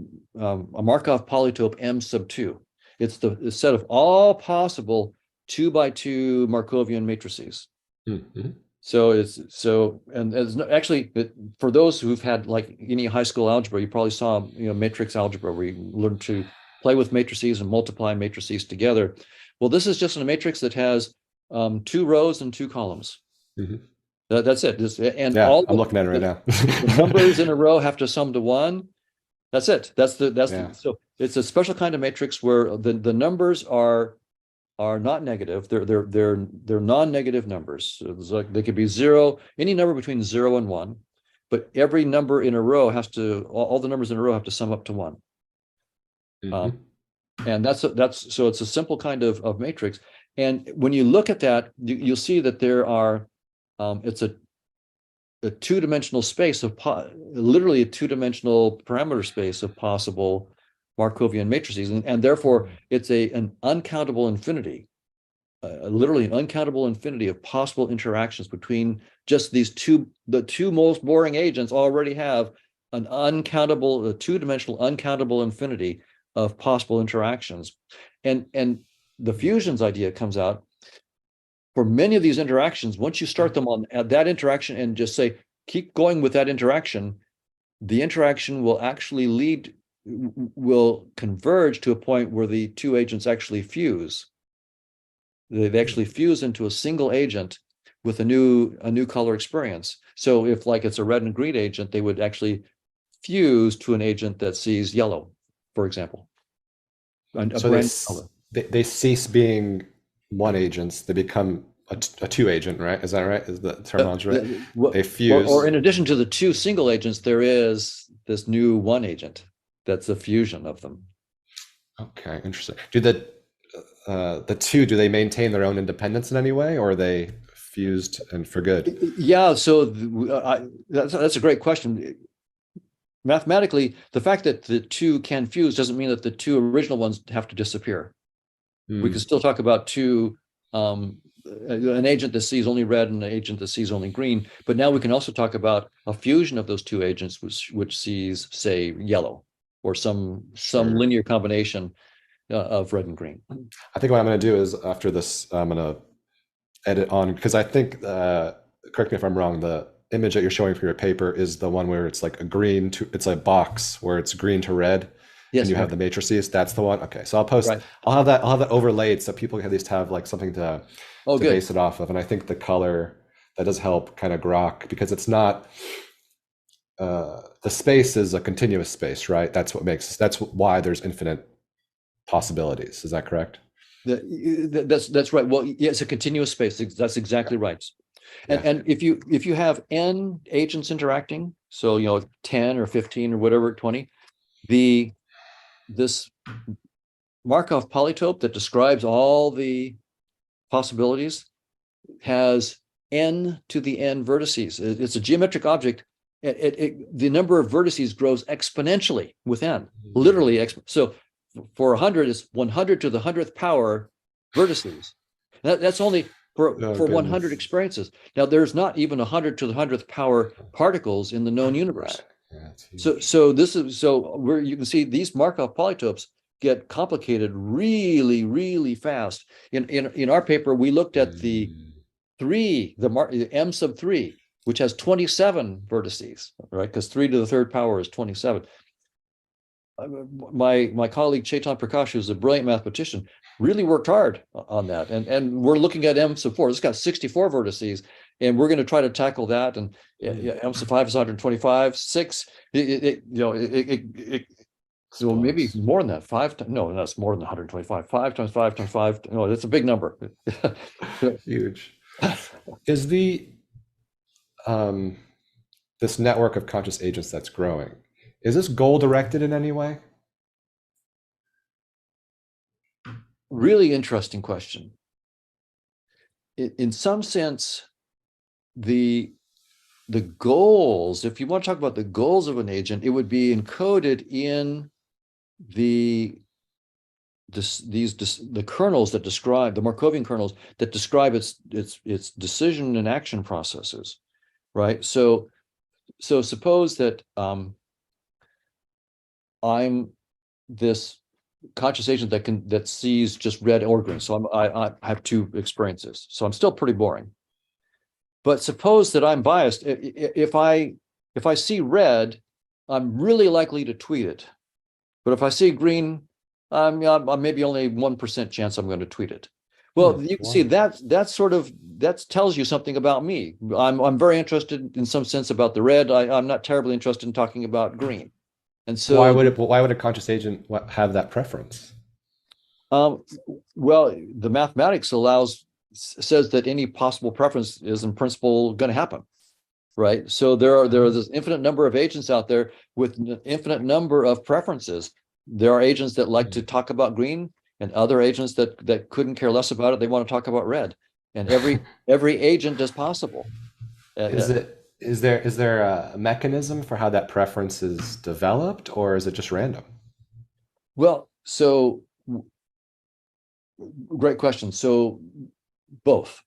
Markov polytope M sub 2. It's the set of all possible 2x2 Markovian matrices. And actually, for those who've had like any high school algebra, you probably saw matrix algebra, where you learn to play with matrices and multiply matrices together. Well, this is just a matrix that has 2 rows and 2 columns. That's it. I'm looking at it right now. The numbers in a row have to sum to 1. That's it. So it's a special kind of matrix where the numbers are not negative. They're non-negative numbers. So it's like they could be 0, any number between 0 and 1, but every number in a row all the numbers in a row have to sum up to 1. And so it's a simple kind of matrix. And when you look at that, you'll see that there are it's a 2-dimensional space of literally a 2-dimensional parameter space of possible Markovian matrices, and therefore it's an uncountable infinity, literally an uncountable infinity of possible interactions between just these the two most boring agents already have a 2-dimensional uncountable infinity of possible interactions. And the fusions idea comes out for many of these interactions. Once you start them at that interaction and just say, keep going with that interaction, the interaction will converge to a point where the two agents actually fuse. They actually fuse into a single agent with a new color experience. So if like it's a red and green agent, they would actually fuse to an agent that sees yellow, for example. So they cease being one agents, they become a 2 agent, right? Is that right? Is the terminology right? They fuse. Or in addition to the 2 single agents, there is this new 1 agent that's a fusion of them. Okay, interesting. Do the 2, do they maintain their own independence in any way, or are they fused and for good? Yeah, so that's a great question. Mathematically, the fact that the 2 can fuse doesn't mean that the 2 original ones have to disappear. We can still talk about an agent that sees only red and an agent that sees only green, but now we can also talk about a fusion of those 2 agents which sees, say, yellow, or some linear combination of red and green. I think what I'm going to do is, after this, I'm going to edit on, because I think, correct me if I'm wrong, the image that you're showing for your paper is the one where it's like it's a box where it's green to red. Yes, and you have the matrices. That's the one. Okay, so I'll post. Right. I'll have that overlaid so people can at least have like something to base it off of. And I think the color that does help kind of grok, because it's not. The space is a continuous space, right? That's why there's infinite possibilities. Is that correct? That's right. Well, yeah, it's a continuous space. That's exactly right. And if you have n agents interacting, so 10 or 15 or whatever, 20, this Markov polytope that describes all the possibilities has n to the n vertices. It's a geometric object. The number of vertices grows exponentially with n, literally. So for 100, it's 100 to the 100th power vertices. That's only for 100 experiences. Now, there's not even 100 to the 100th power particles in the known universe. Right. Yeah, so where you can see these Markov polytopes get complicated really, really fast. In our paper, we looked at the M sub 3, which has 27 vertices, right? Because 3 to the 3rd power is 27. My colleague Chetan Prakash, who's a brilliant mathematician, really worked hard on that. And we're looking at M sub 4. It's got 64 vertices, and we're going to try to tackle that. And M sub 5 is 125, 6. So maybe more than that. 5. No, that's more than 125. 5 times 5 times 5. No, that's a big number. Huge. Is this network of conscious agents that's growing, is this goal directed in any way? Really interesting question. In some sense, the goals, if you want to talk about the goals of an agent, it would be encoded in the kernels that describe the Markovian kernels that describe its decision and action processes, right? So suppose that I'm this conscious agent that sees just red or green. So I have 2 experiences. So I'm still pretty boring. But suppose that I'm biased. If I see red, I'm really likely to tweet it. But if I see green, I'm maybe only 1% chance I'm going to tweet it. Well, you can see that tells you something about me. I'm very interested in some sense about the red. I'm not terribly interested in talking about green. And so why would a conscious agent have that preference? Well, the mathematics says that any possible preference is in principle going to happen, right? So there are this infinite number of agents out there with an infinite number of preferences. There are agents that like to talk about green, and other agents that couldn't care less about it. They want to talk about red, and every agent is possible. Is there a mechanism for how that preference is developed, or is it just random? Well, so great question. So both.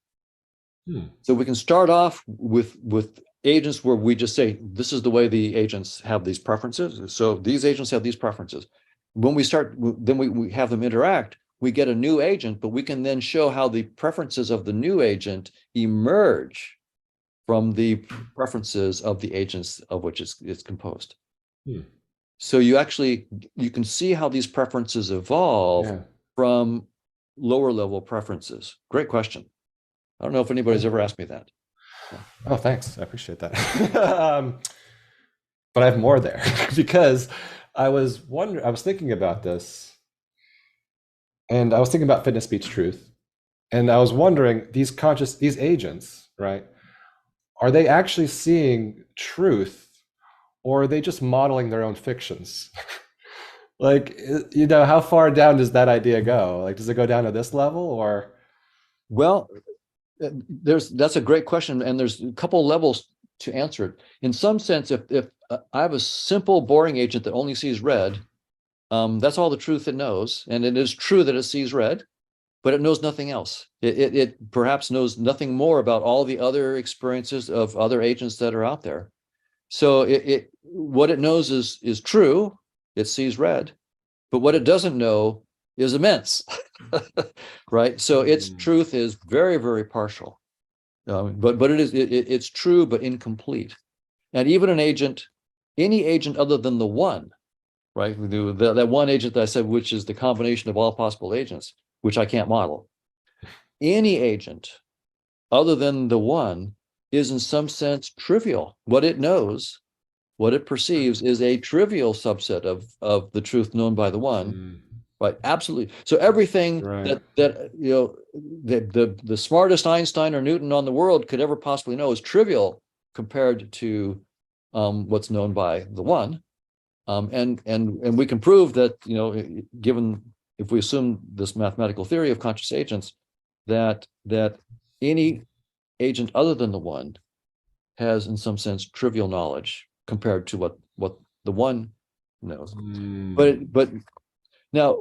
So we can start off with agents where we just say, this is the way the agents have these preferences. So these agents have these preferences. When we start, then we have them interact, we get a new agent, but we can then show how the preferences of the new agent emerge from the preferences of the agents of which it's composed. So you can see how these preferences evolve from lower level preferences. Great question. I don't know if anybody's ever asked me that. Oh, thanks. I appreciate that. But I have more there because I was thinking about this, and I was thinking about fitness beats truth. And I was wondering, these agents, right? Are they actually seeing truth, or are they just modeling their own fictions? Like, how far down does that idea go? Like, does it go down to this level, or? Well, that's a great question, and there's a couple levels to answer it. In some sense, if I have a simple boring agent that only sees red, that's all the truth it knows, and it is true that it sees red, but it knows nothing else. It perhaps knows nothing more about all the other experiences of other agents that are out there. So what it knows is true. It sees red, but what it doesn't know is immense, right? So its truth is very, very partial, but it's true but incomplete. And even any agent other than the one, right? That one agent that I said, which is the combination of all possible agents, which I can't model. Any agent other than the one is in some sense trivial. What it knows, what it perceives, is a trivial subset of the truth known by the one. Right, absolutely. So everything that the smartest Einstein or Newton on the world could ever possibly know is trivial compared to what's known by the one. And we can prove that, given, if we assume this mathematical theory of conscious agents, that any agent other than the one has, in some sense, trivial knowledge compared to what the one knows. But now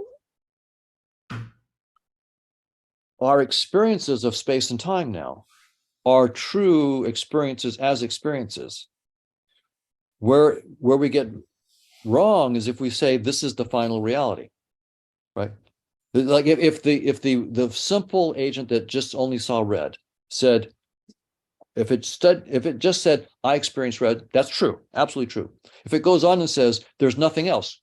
our experiences of space and time now are true experiences as experiences. Where we get wrong is if we say this is the final reality, right? Like if the simple agent that just only saw red said, if it just said I experienced red, that's true, absolutely true. If it goes on and says there's nothing else,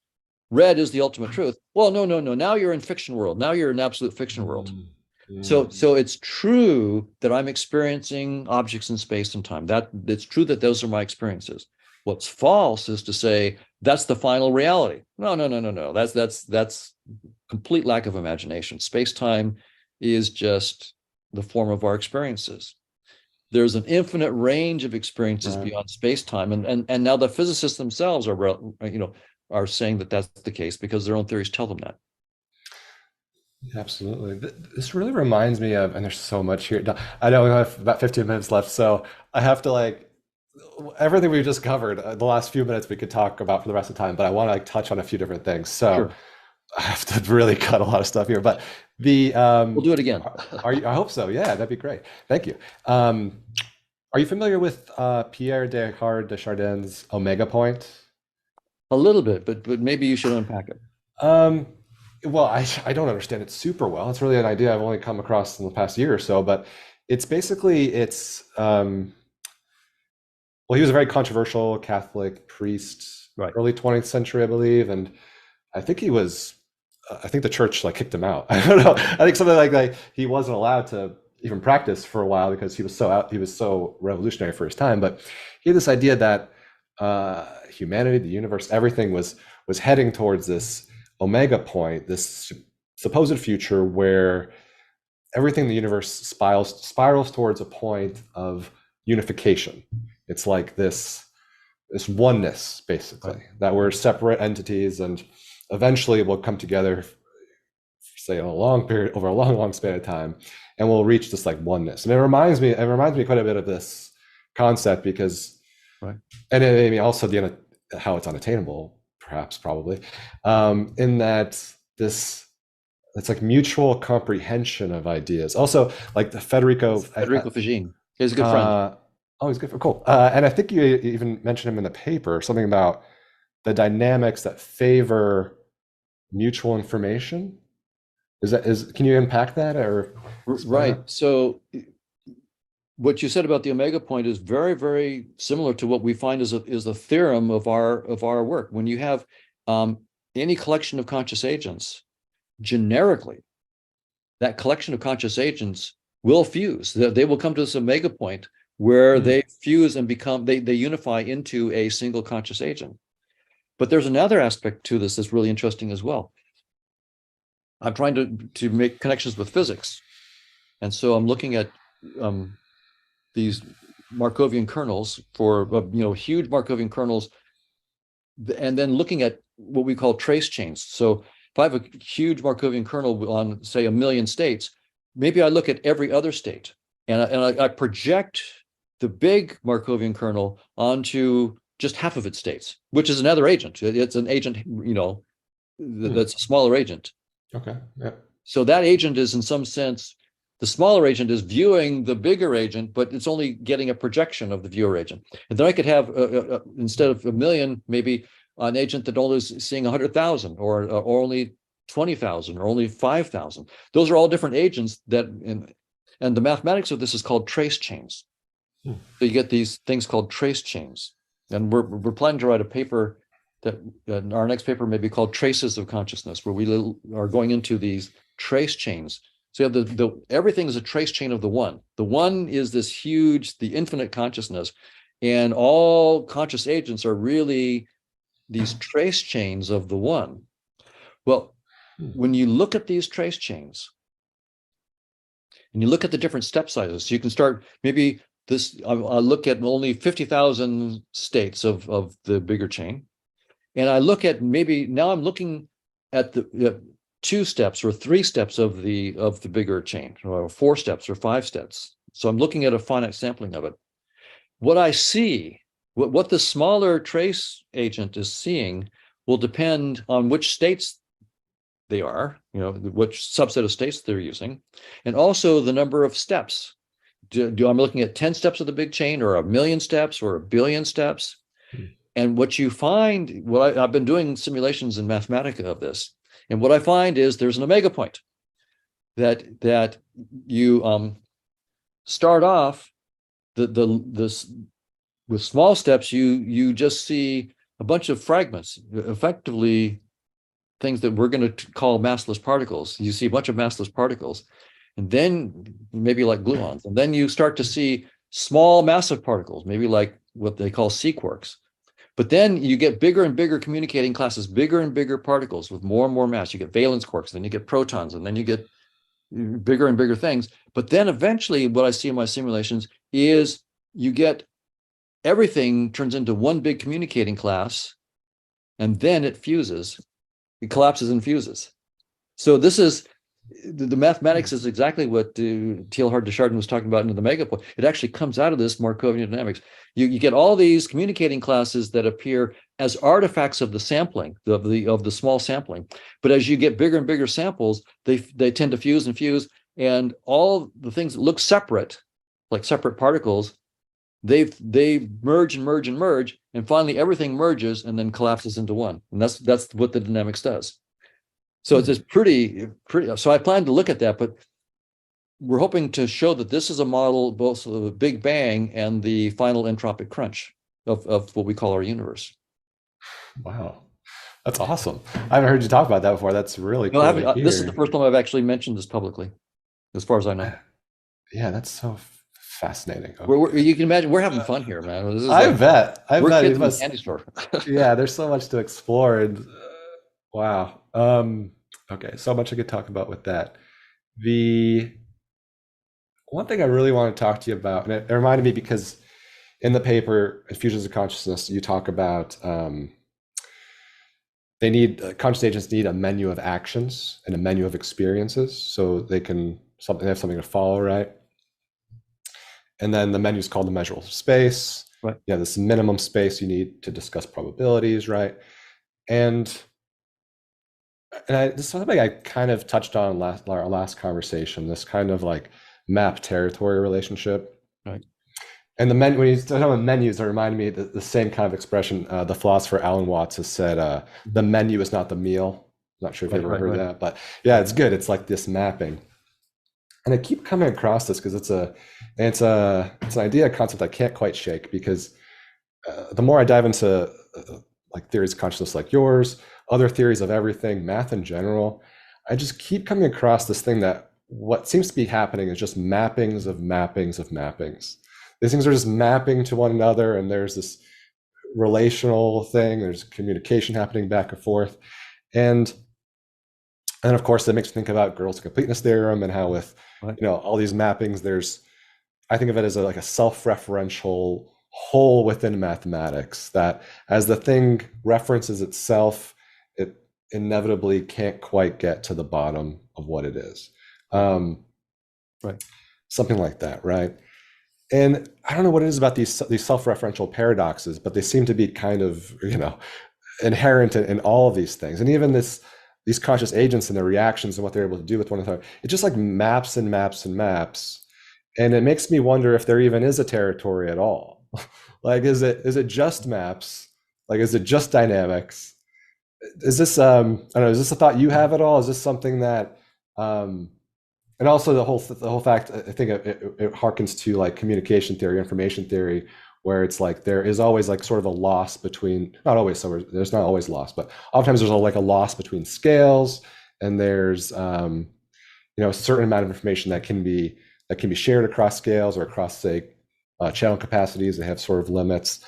red is the ultimate truth. Well, no. Now you're in fiction world. Now you're in absolute fiction world. So it's true that I'm experiencing objects in space and time. That it's true that those are my experiences. What's false is to say that's the final reality. No. That's complete lack of imagination. Space-time is just the form of our experiences. There's an infinite range of experiences beyond space-time, and now the physicists themselves are saying that that's the case because their own theories tell them that. Absolutely. This really reminds me of, and there's so much here. I know we have about 15 minutes left, so I have to everything we've just covered, the last few minutes we could talk about for the rest of the time, but I want to touch on a few different things. So sure. I have to really cut a lot of stuff here, but we'll do it again. I hope so. Yeah, that'd be great. Thank you. Are you familiar with Pierre de Chardin's omega point? A little bit, but maybe you should unpack it. Well, I don't understand it super well. It's really an idea I've only come across in the past year or so, but it's basically well, he was a very controversial Catholic priest, right. Early 20th century, I believe, and I think I think the church kicked him out. I don't know. I think something like he wasn't allowed to even practice for a while because he was so revolutionary for his time. But he had this idea that humanity, the universe, everything was heading towards this omega point, this supposed future where everything in the universe spirals towards a point of unification. It's like this oneness, basically, that we're separate entities and eventually we'll come together, say, over a long span of time, and we'll reach this oneness. And it reminds me quite a bit of this concept because, and also how it's unattainable, probably, in that it's like mutual comprehension of ideas. Also, like Federico Fagin. He's a good friend. Oh, he's good. Cool. And I think you even mentioned him in the paper, something about the dynamics that favor mutual information. Can you unpack that or? Right. So what you said about the omega point is very, very similar to what we find is a theorem of our work. When you have any collection of conscious agents, generically, that collection of conscious agents will fuse. They will come to this omega point where they fuse and they unify into a single conscious agent. But there's another aspect to this that's really interesting as well. I'm trying to make connections with physics. And so I'm looking at these Markovian kernels for, huge Markovian kernels, and then looking at what we call trace chains. So if I have a huge Markovian kernel on, say, 1 million states, maybe I look at every other state and I project the big Markovian kernel onto just half of its states, which is another agent. It's an agent, that's a smaller agent. Okay. Yeah. So that agent is, in some sense, the smaller agent is viewing the bigger agent, but it's only getting a projection of the viewer agent. And then I could have, instead of 1 million, maybe an agent that only is seeing 100,000 or only 20,000 or only 5,000. Those are all different agents and the mathematics of this is called trace chains. So you get these things called trace chains. And we're planning to write a paper that our next paper may be called Traces of Consciousness, where we are going into these trace chains. So you have everything is a trace chain of the one. The one is this huge, the infinite consciousness, and all conscious agents are really these trace chains of the one. Well, when you look at these trace chains, and you look at the different step sizes, so you can start maybe this. I'll look at only 50,000 states of the bigger chain, and I look at now I'm looking at the 2 steps or 3 steps of the bigger chain, or 4 steps or 5 steps. So I'm looking at a finite sampling of it. What I see, what the smaller trace agent is seeing will depend on which states they are, which subset of states they're using, and also the number of steps. Do I'm looking at 10 steps of the big chain or 1,000,000 steps or 1 billion steps? And what you find, I've been doing simulations in Mathematica of this, and what I find is there's an omega point that you start off this with small steps. You just see a bunch of fragments, effectively things that we're going to call massless particles. You see a bunch of massless particles, and then maybe like gluons, and then you start to see small massive particles, maybe like what they call C quarks. But then you get bigger and bigger communicating classes, bigger and bigger particles with more and more mass. You get valence quarks, then you get protons, and then you get bigger and bigger things. But then eventually what I see in my simulations is you get everything turns into one big communicating class, and then it fuses. It collapses and fuses. So this is the mathematics is exactly what Teilhard de Chardin was talking about into the mega point. It actually comes out of this Markovian dynamics. You get all these communicating classes that appear as artifacts of the sampling, of the small sampling. But as you get bigger and bigger samples, they tend to fuse and fuse, and all the things that look separate, like separate particles, they merge and merge and merge, and finally everything merges and then collapses into one. And that's what the dynamics does. So it's pretty. So I plan to look at that, but we're hoping to show that this is a model both of the Big Bang and the final entropic crunch of what we call our universe. Wow, that's awesome. I haven't heard you talk about that before. That's really cool. This is the first time I've actually mentioned this publicly, as far as I know. Yeah, that's so fascinating. You can imagine we're having fun here, man. This is I bet. We're kids in the candy store. Yeah, there's so much to explore, and wow. Okay, so much I could talk about with that. The one thing I really want to talk to you about, and it reminded me because in the paper Fusions of Consciousness, you talk about conscious agents need a menu of actions and a menu of experiences, so they have something to follow, right? And then the menu is called the measurable space. Right. You have this minimum space you need to discuss probabilities, right? And this is something I kind of touched on our last conversation, this kind of like map territory relationship. Right. And when you talk about menus, it reminded me the same kind of expression. The philosopher Alan Watts has said, the menu is not the meal. I'm not sure if you've ever heard that, but yeah, it's good. It's like this mapping. And I keep coming across this because it's an idea, a concept I can't quite shake, because the more I dive into like theories of consciousness like yours, other theories of everything, math in general, I just keep coming across this thing that what seems to be happening is just mappings of mappings of mappings. These things are just mapping to one another, and there's this relational thing, there's communication happening back and forth. And of course, that makes me think about Gödel's completeness theorem and how with all these mappings, I think of it as like a self-referential whole within mathematics, that as the thing references itself, it inevitably can't quite get to the bottom of what it is. Right. Something like that, right? And I don't know what it is about these self-referential paradoxes, but they seem to be kind of, inherent in all of these things. And even these conscious agents and their reactions and what they're able to do with one another, it just like maps and maps and maps. And it makes me wonder if there even is a territory at all. Like, is it just maps? Like, is it just dynamics? Is this, I don't know, is this a thought you have at all? Is this something that, and also the whole fact, I think it harkens to like communication theory, information theory, where it's like there is always like sort of a loss between, not always, so there's not always loss, but oftentimes there's like a loss between scales, and there's a certain amount of information that can be shared across scales or across, say, channel capacities. They have sort of limits.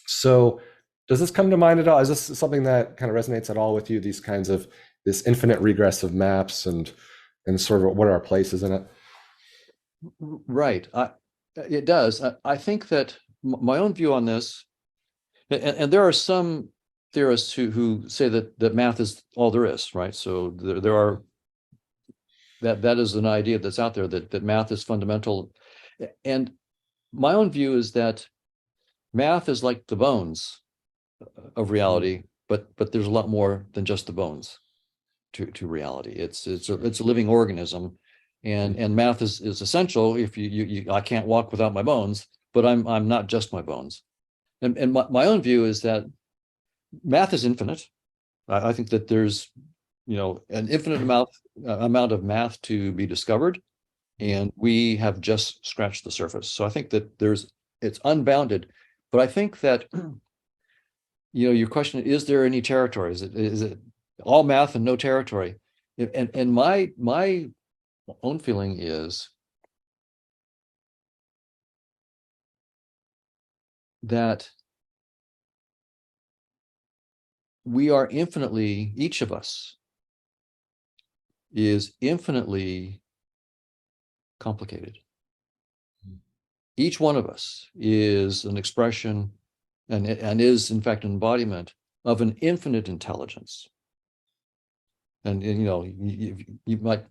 So does this come to mind at all? Is this something that kind of resonates at all with you, these kinds of this infinite regress of maps and sort of what are our places in it? Right. It does. I think that my own view on this, and there are some theorists who say that math is all there is, right? So there are that is an idea that's out there, that math is fundamental. And my own view is that math is like the bones of reality, but there's a lot more than just the bones to reality. It's a living organism, and math is essential. If I can't walk without my bones, but I'm not just my bones. And my own view is that math is infinite. I think that there's, an infinite amount of math to be discovered, and we have just scratched the surface. So I think that it's unbounded, but I think that, your question, is there any territory? Is it all math and no territory? And my own feeling is that we are infinitely, each of us is infinitely complicated. Each one of us is an expression and is in fact an embodiment of an infinite intelligence. And you might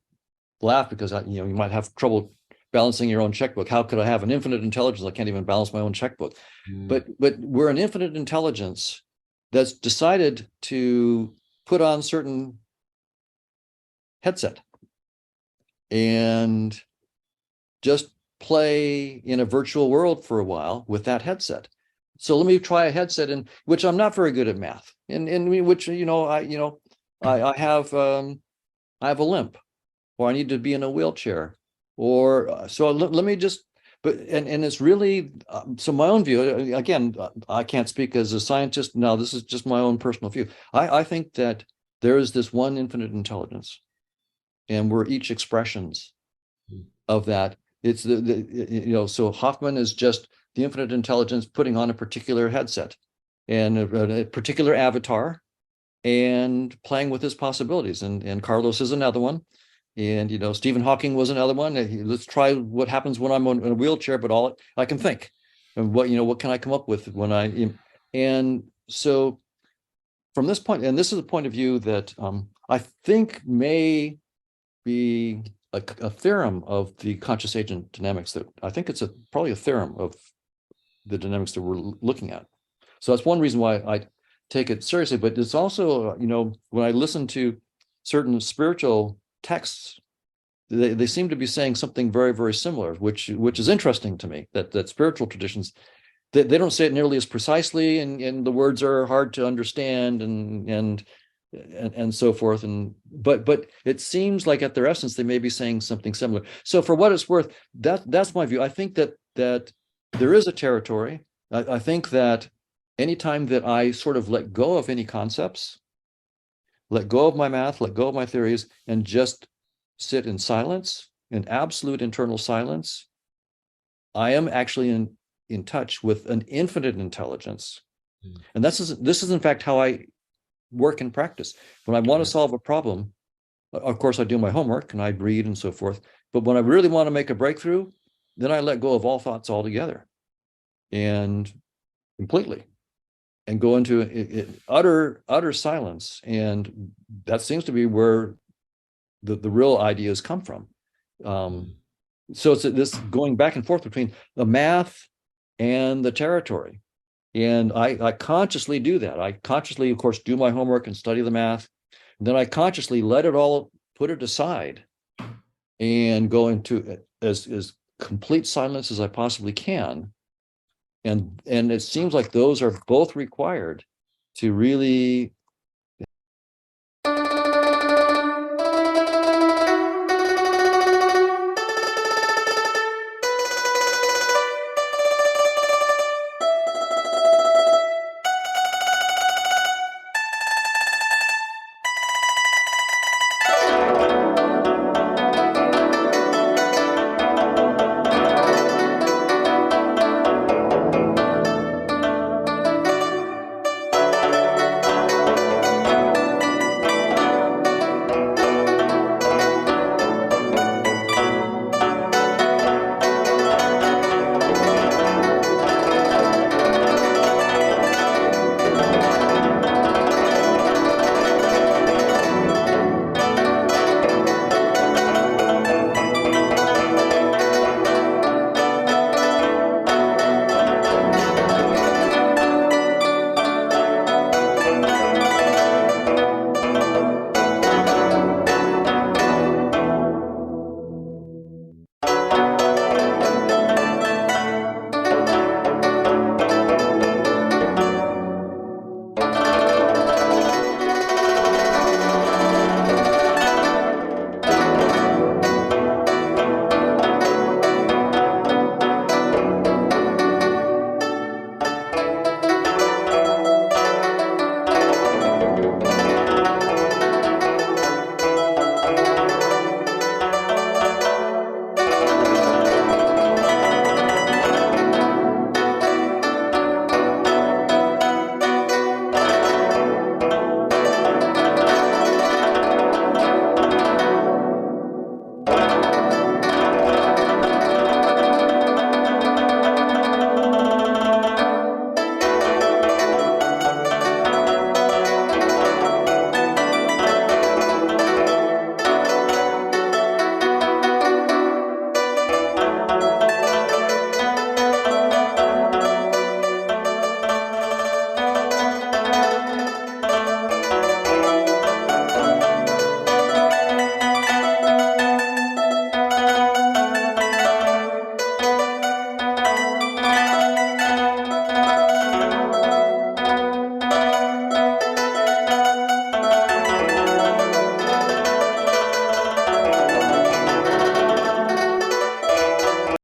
laugh because you might have trouble balancing your own checkbook. How could I have an infinite intelligence? I can't even balance my own checkbook. But we're an infinite intelligence that's decided to put on certain headset and just play in a virtual world for a while with that headset. So let me try a headset in which I'm not very good at math, in which I have a limp, or I need to be in a wheelchair, or so let me just. But and it's really so my own view. Again, I can't speak as a scientist. No, this is just my own personal view. I think that there is this one infinite intelligence, and we're each expressions of that. It's so Hoffman is just the infinite intelligence putting on a particular headset and a particular avatar and playing with his possibilities. And Carlos is another one. And Stephen Hawking was another one. Let's try what happens when I'm in a wheelchair, but all I can think, and what can I come up with when and so from this point, and this is a point of view that I think may be a theorem of the conscious agent dynamics, that I think it's probably a theorem of the dynamics that we're looking at. So that's one reason why I take it seriously. But it's also, when I listen to certain spiritual texts, they seem to be saying something very, very similar, which is interesting to me, that spiritual traditions, they don't say it nearly as precisely, and the words are hard to understand and so forth. But it seems like at their essence, they may be saying something similar. So for what it's worth, that's my view. I think that there is a territory. I think that anytime that I sort of let go of any concepts, let go of my math, let go of my theories, and just sit in silence, in absolute internal silence, I am actually in touch with an infinite intelligence. And this is in fact how I work and practice. When I want to solve a problem, of course, I do my homework and I read and so forth. But when I really want to make a breakthrough, then I let go of all thoughts altogether and completely, and go into utter silence. And that seems to be where the real ideas come from. So it's this going back and forth between the math and the territory. And I consciously do that. I consciously, of course, do my homework and study the math. And then I consciously let it all, put it aside, and go into as complete silence as I possibly can. And it seems like those are both required to really